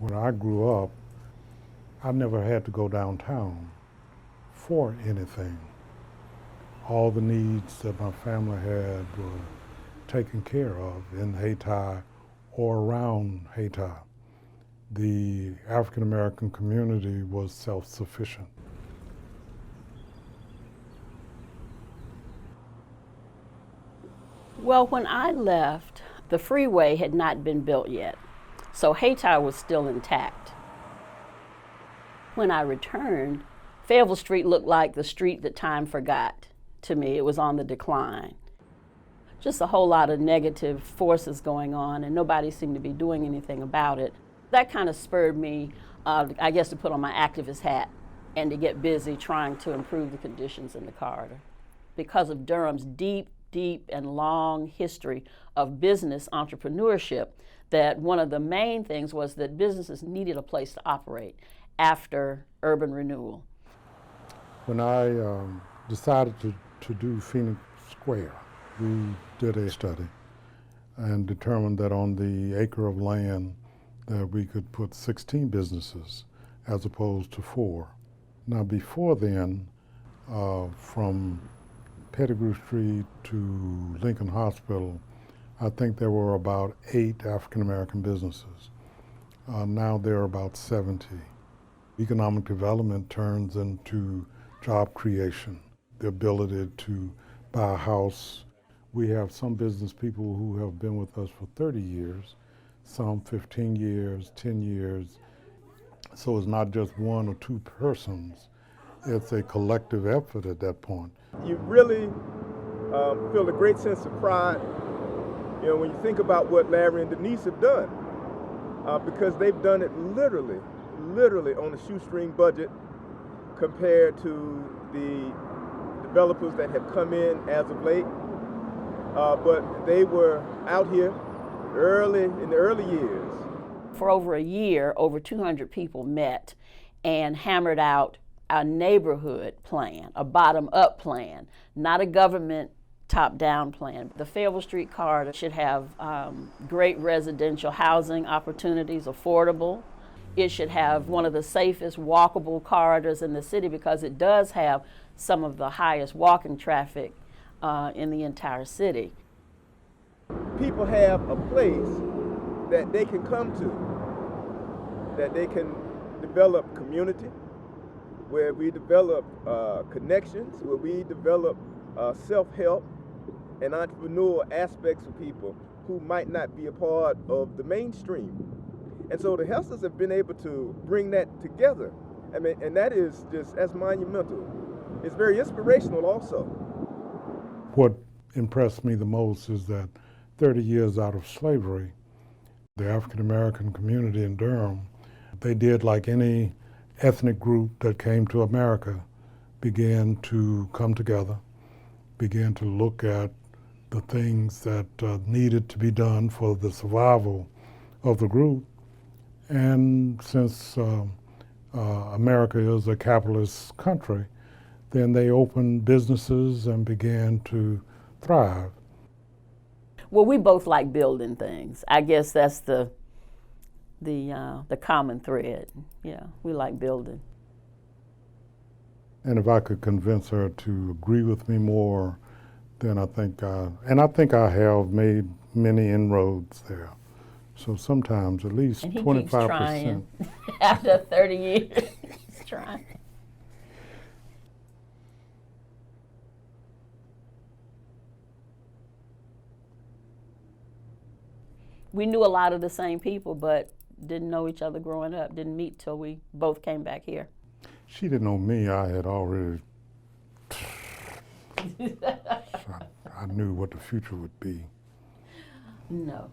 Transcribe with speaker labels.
Speaker 1: When I grew up, I never had to go downtown for anything. All the needs that my family had were taken care of in Haiti or around Haiti. The African American community was self-sufficient.
Speaker 2: Well, when I left, the freeway had not been built yet, so Hayti was still intact. When I returned, Fayetteville Street looked like the street that time forgot to me. It was on the decline. Just a whole lot of negative forces going on, and nobody seemed to be doing anything about it. That kind of spurred me, I guess, to put on my activist hat and to get busy trying to improve the conditions in the corridor. Because of Durham's deep and long history of business entrepreneurship, that one of the main things was that businesses needed a place to operate after urban renewal.
Speaker 1: When I decided to do Phoenix Square, we did a study and determined that on the acre of land that we could put 16 businesses as opposed to 4. Now before then, from Pettigrew Street to Lincoln Hospital, I think there were about 8 African American businesses. Now there are about 70. Economic development turns into job creation, the ability to buy a house. We have some business people who have been with us for 30 years, some 15 years, 10 years. So it's not just 1 or 2 persons. It's a collective effort at that point.
Speaker 3: You really feel a great sense of pride, when you think about what Larry and Denise have done, because they've done it literally on a shoestring budget compared to the developers that have come in as of late. But they were out here in the early years.
Speaker 2: For over a year, over 200 people met and hammered out a neighborhood plan, a bottom-up plan, not a government top-down plan. The Fayetteville Street corridor should have great residential housing opportunities, affordable. It should have one of the safest walkable corridors in the city because it does have some of the highest walking traffic in the entire city.
Speaker 3: People have a place that they can come to, that they can develop community, where we develop connections, where we develop self-help and entrepreneurial aspects for people who might not be a part of the mainstream. And so the Hesslers have been able to bring that together. I mean, and that is just as monumental. It's very inspirational also.
Speaker 1: What impressed me the most is that 30 years out of slavery, the African American community in Durham, they did like any ethnic group that came to America, began to come together, began to look at the things that needed to be done for the survival of the group. And since America is a capitalist country, then they opened businesses and began to thrive.
Speaker 2: Well, we both like building things. I guess that's the common thread. Yeah, we like building.
Speaker 1: And if I could convince her to agree with me more, then I think I have made many inroads there. So sometimes at least 25%.
Speaker 2: And he keeps trying. After 30 years, he's trying. We knew a lot of the same people, but didn't know each other growing up, didn't meet till we both came back here.
Speaker 1: She didn't know me. I had already, I knew what the future would be.
Speaker 2: No.